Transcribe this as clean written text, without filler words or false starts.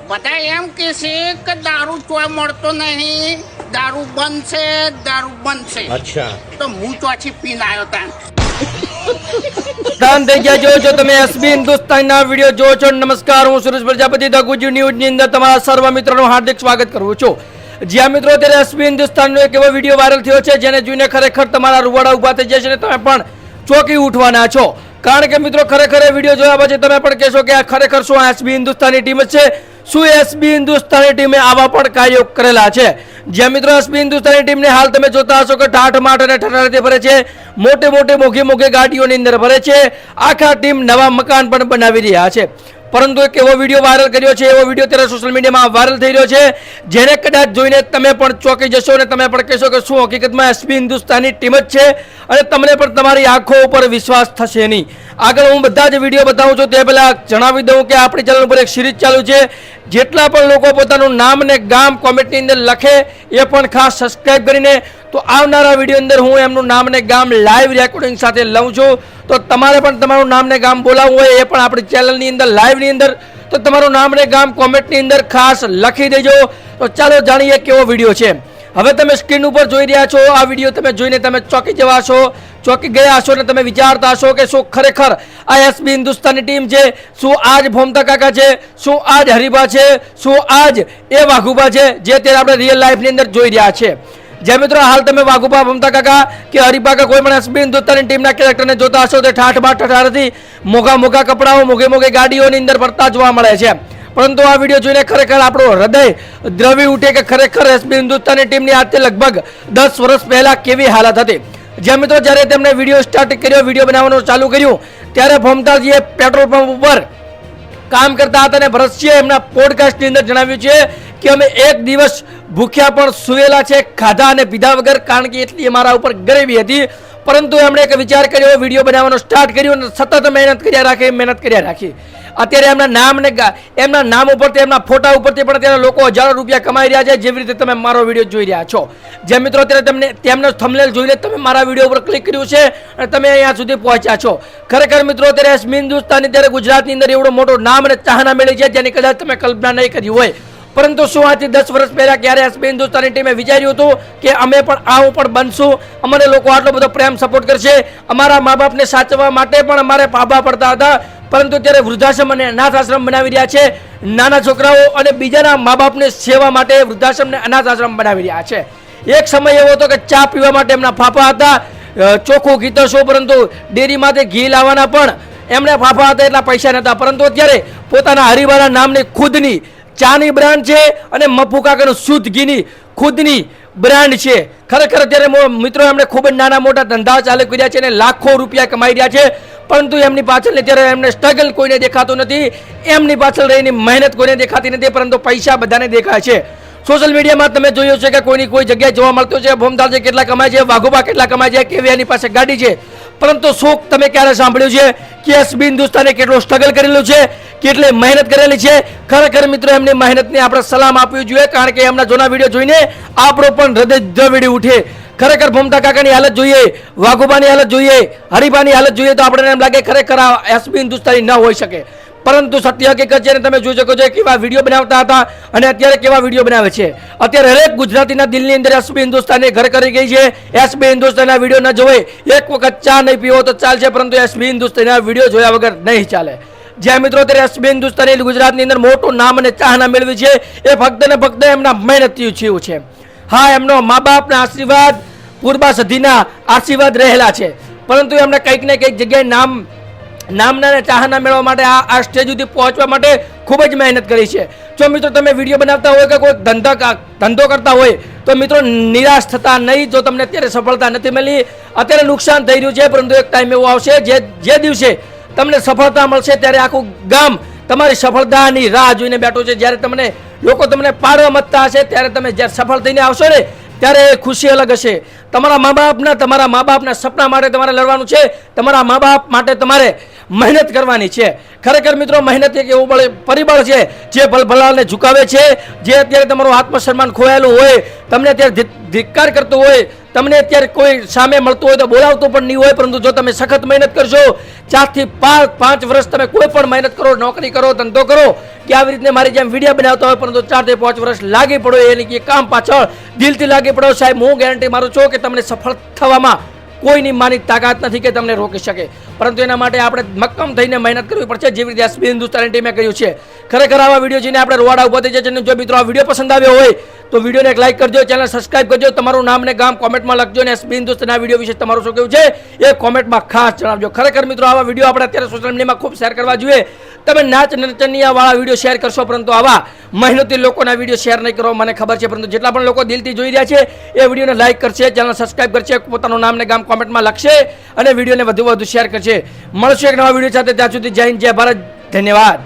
બધા એમ કે છે કે દારૂ ચોય મળતો નહીં, દારૂ બનશે, દારૂ બનશે. અચ્છા, તો હું ચોથી પીને આવ્યો તા. દાન થઈ ગયા જો તમે એસબી હિન્દુસ્તાનના વિડીયો જો છો. નમસ્કાર, હું સુરેશ પ્રજાપતિ ધ ગુજુ ન્યૂઝ ની અંદર તમારા સર્વ મિત્રોનું હાર્દિક સ્વાગત કરું છું. જ્યાં મિત્રો અત્યારે એસબી હિન્દુસ્તાનનો એક એવો વિડીયો વાયરલ થયો છે જેને જોઈને ખરેખર તમારા રૂવાડા ઉભા થઈ જશે અને તમે પણ ચોંકી ઉઠવાના છો. કારણ કે મિત્રો ખરેખર એ વિડીયો જોયા પછી તમે પણ કહેશો કે આ ખરેખર શું એસબી હિન્દુસ્તાનની ટીમ છે? શું એસબી હિન્દુસ્તાની ટીમે આવા પણ કાર્યો કરેલા છે? જ્યાં મિત્રો એસબી હિન્દુસ્તાની ટીમને હાલ તમે જોતા હશો કે ઠાઠ માઠ અને ઠઠાઠથી ભરે છે, મોટે મોટે મોઘી ગાડીઓની અંદર ભરે છે. આખા ટીમ નવા મકાન પણ બનાવી રહ્યા છે. પરંતુ એક એવો વિડીયો વાયરલ કર્યો છે, એવો વિડીયો અત્યારે સોશિયલ મીડિયામાં વાયરલ થઈ રહ્યો છે જેને કદાચ જોઈને તમે પણ ચોંકી જશો અને તમે પણ કહેશો કે શું હકીકતમાં એસબી હિન્દુસ્તાની ટીમ જ છે અને તમને પણ તમારી આંખો ઉપર વિશ્વાસ થશે નહીં. આગળ હું બધા જ વિડીયો બતાવું છું તે પહેલાં જણાવી દઉં કે આપણી ચેનલ ઉપર એક સિરીઝ ચાલુ છે. જેટલા પણ લોકો પોતાનું નામ અને ગામ કોમેન્ટની અંદર લખે એ પણ ખાસ સબસ્ક્રાઈબ કરીને તો આવનારા વિડીયો અંદર હું એમનું નામ અને ગામ લાઈવ રેકોર્ડિંગ સાથે લઉં છું. તો તમારે પણ તમારું નામ ને ગામ બોલાવવું હોય એ પણ આપણી ચેનલની અંદર લાઈવની અંદર તો તમારું નામ અને ગામ કોમેન્ટની અંદર ખાસ લખી દેજો. તો ચાલો જાણીએ કેવો વિડીયો છે. હવે તમે સ્ક્રીન ઉપર જોઈ રહ્યા છો, આ વિડીયો તમે જોઈને તમે ચોંકી જવા છો, ચોંકી ગયા હશો અને તમે વિચારતા હશો કે શું ખરેખર આ એસબી હિન્દુસ્તાની ટીમ છે? શું આજ ભોમતા કાકા છે? શું આજ હરિભા છે? શું આજ એ વાઘુભા છે જે અત્યારે આપણે રિયલ લાઈફની અંદર જોઈ રહ્યા છે? જે મિત્રો હાલ તમે વાઘુભા, ભોમતા કાકા કે હરિભા કે કોઈ પણ એસબી હિન્દુસ્તાની ટીમના કેરેક્ટરને જોતા હશો તો ઠાઠ ઠઠારથી મોઘા કપડાઓ, મોઘી ગાડીઓની અંદર ફરતા જોવા મળે છે. પરંતુ આ વિડીયો જોઈને ખરેખર આપણું હૃદય દ્રવી ઉઠે કે ખરેખર એસબી હિન્દુસ્તાની ટીમની આજથી લગભગ 10 વર્ષ પહેલા કેવી હાલત હતી. જે મિત્રો જ્યારે તેમણે વિડીયો સ્ટાર્ટ કર્યો, વિડીયો બનાવવાનું ચાલુ કર્યું ત્યારે ભોમતાજીએ પેટ્રોલ પંપ ઉપર કામ કરતા હતા અને ભરતસિંહે એમના પોડકાસ્ટની અંદર જણાવ્યું છે કે અમે એક દિવસ ભૂખ્યા પણ સુવેલા છે, ખાધા અને પીધા વગર, કારણ કે એટલી અમારા ઉપર ગરીબી હતી. પરંતુ એમણે એક વિચાર કર્યો, વિડીયો બનાવવાનો સ્ટાર્ટ કર્યો અને સતત મહેનત કર્યા રાખી. અત્યારે એમના નામ ને એમના નામ ઉપરથી, એમના ફોટા ઉપરથી પણ અત્યારે લોકો હજારો રૂપિયા કમાઈ રહ્યા છે. જેવી રીતે તમે મારો વિડીયો જોઈ રહ્યા છો. જે મિત્રો અત્યારે તેમનો થંબનેલ જોઈને તમે મારા વિડીયો ઉપર ક્લિક કર્યું છે અને તમે અહીંયા સુધી પહોંચ્યા છો. ખરેખર મિત્રો અત્યારે એસબી હિન્દુસ્તાની ત્યારે ગુજરાતની અંદર એવડો મોટો નામ અને ચાહના મેળવી છે જેની કદાચ તમે કલ્પના નહીં કરી હોય. પરંતુ શું આજથી 10 વર્ષ પહેલા ક્યારે એસબી હિન્દુસ્તાની ટીમે વિચાર્યું હતું કે અમે પણ આવું પણ બનશું, અમને લોકો આટલો બધો પ્રેમ સપોર્ટ કરશે, અમારા મા બાપને સાચવવા માટે પણ અમારે પાબા પડતા હતા. પરંતુ ત્યારે વૃદ્ધાશ્રમ અને અનાથ આશ્રમ બનાવી રહ્યા છે. નાના છોકરાઓ અને બીજાના મા બાપને સેવા માટે વૃદ્ધાશ્રમ અને અનાથ આશ્રમ બનાવી રહ્યા છે. એક સમય એવો હતો કે ચા પીવા માટે એમના ફાફા હતા, ચોખ્ખું ઘી તો શું પરંતુ ડેરીમાંથી ઘી લાવવાના પણ એમણે ફાફા હતા, એટલા પૈસા નહોતા. પરંતુ અત્યારે પોતાના હરિભાના નામની ખુદની ચાની બ્રાન્ડ છે અને મફુ કાકાનું શુદ્ધ ઘીની ખુદની બ્રાન્ડ છે. ખરેખર અત્યારે મિત્રો એમણે ખૂબ જ નાના મોટા ધંધા ચાલુ કર્યા છે અને લાખો રૂપિયા કમાઈ રહ્યા છે. પરંતુ એમની પાછળ અત્યારે એમને સ્ટ્રગલ કોઈને દેખાતું નથી, એમની પાછળ રહીને મહેનત કોઈને દેખાતી નથી, પરંતુ પૈસા બધાને દેખાય છે. સોશિયલ મીડિયામાં તમે જોયું છે કે કોઈની કોઈ જગ્યાએ જોવા મળતું છે ભોમતાજી કેટલા કમાય છે, વાઘુભા કેટલા કમાય છે, કેવી એની પાસે ગાડી છે. પરંતુ શું તમે ક્યારે સાંભળ્યું છે કે એસબી હિન્દુસ્તાને કેટલું સ્ટ્રગલ કરેલું છે, કેટલી મહેનત કરેલી છે? ખરેખર મિત્રો એમની મહેનતને આપણે સલામ આપવી જોઈએ, કારણ કે એમના જૂના વિડીયો જોઈને આપણો પણ હૃદય દ્રવિડી ઉઠે. ખરેખર ભોમતા કાકાની હાલત જોઈએ, વાઘુબાની હાલત જોઈએ, હરિભાની હાલત જોઈએ તો આપણને એમ લાગે ખરેખર આ એસબી હિન્દુસ્તાની ન હોઈ શકે. પરંતુ સત્ય હકીકત છે અને તમે જોઈ શકો છો કેવા વિડીયો બનાવતા હતા અને અત્યારે કેવા વિડીયો બનાવે છે. અત્યારે હરેક ગુજરાતીના દિલની અંદર એસબી હિન્દુસ્તાની ઘર કરી ગઈ છે. એસબી હિન્દુસ્તાનના વિડીયો ન જોવે, એક વખત ચા નહીં પીવો તો ચાલશે, પરંતુ એસબી હિન્દુસ્તાનના વિડીયો જોયા વગર નહીં ચાલે. જ્યાં મિત્રો અત્યારે એસબી હિન્દુસ્તાની ગુજરાતની અંદર મોટું નામ અને ચાહના મેળવી છે એ ફક્ત ને ફક્ત એમના મહેનતથી થયું છે. હા, એમનો મા બાપના આશીર્વાદ, પૂર્વા સદીના આશીર્વાદ રહેલા છે. પરંતુ એમને કંઈક ને કંઈક જગ્યાએ નામના ચાહના મેળવવા માટે આ સ્ટેજ સુધી પહોંચવા માટે ખૂબ જ મહેનત કરી છે. જો મિત્રો તમે વિડીયો બનાવતા હોય કે કોઈ ધંધો કરતા હોય તો મિત્રો નિરાશ થતા નહીં. જો તમને અત્યારે સફળતા નથી મળી, અત્યારે નુકસાન થઈ રહ્યું છે, પરંતુ એક ટાઈમ એવો આવશે જે દિવસે તમને સફળતા મળશે ત્યારે આખું ગામ તમારી સફળતાની રાહ જોઈને બેઠો છે. જ્યારે લોકો તમને પાડવા મતતા હશે ત્યારે તમે જ્યારે સફળ થઈને આવશો ને ત્યારે ખુશી અલગ હશે. તમારા મા બાપના સપના માટે તમારે લડવાનું છે. તમારા મા બાપ માટે તમારે મહેનત કરવાની છે. ખરેખર મિત્રો મહેનત એક એવું પરિબળ છે જે ભલભલાને ઝુકાવે છે. જે અત્યારે તમારું આત્મસન્માન ખોયેલું હોય, તમને અત્યારે ધિક્કાર કરતો હોય, તમને અત્યારે કોઈ સામે મળતું હોય તો બોલાવતું પણ નહીં હોય, પરંતુ જો તમે સખત મહેનત કરશો, 4 થી 5 વર્ષ તમે કોઈ પણ મહેનત કરો, નોકરી કરો, ધંધો કરો કે આવી રીતે મારી જેમ વિડીયો બનાવતા હોય, પરંતુ 4 થી 5 વર્ષ લાગી પડો એની કે કામ પાછળ દિલથી લાગી પડો, સાહેબ હું ગેરંટી મારું છું કે તમને સફળ થવામાં કોઈની માની તાકાત નથી કે તમને રોકી શકે. પરંતુ એના માટે આપણે મક્કમ થઈને મહેનત કરવી પડશે, જેવી રીતે એસબી હિન્દુસ્તાની ટીમે કર્યું છે. ખરેખર આવા વિડીયો જોઈને આપણે રોવાડા ઉભા થઈ જાય છે. જો મિત્રો આ વિડીયો પસંદ આવ્યો હોય તો વિડીયોને એક લાઈક કરજો, ચેનલ સબસ્ક્રાઇબ કરજો, તમારું નામ ને ગામ કોમેન્ટમાં લખજો અને એસબી હિન્દુસ્તાનના વિડીયો વિશે તમારું શું કહેવું છે એ કોમેન્ટમાં ખાસ જણાવજો. ખરેખર મિત્રો આવા વિડીયો આપણે અત્યારે સોશિયલ મીડિયામાં ખૂબ શેર કરવા જોઈએ. તમે નાચ નચનિયાવાળા વિડીયો શેર કરશો, પરંતુ આવા મહેનતી લોકોના વિડીયો શેર નહીં કરો, મને ખબર છે. પરંતુ જેટલા પણ લોકો દિલથી જોઈ રહ્યા છે એ વિડીયોને લાઈક કરશે, ચેનલ સબસ્ક્રાઇબ કરશે, પોતાનું નામ ને ગામ કોમેન્ટમાં લખશે અને વિડીયોને વધુ શેર કરશે. મળશે એક નવા વિડીયો સાથે. ત્યાં સુધી જય હિન્દ, જય ભારત, ધન્યવાદ.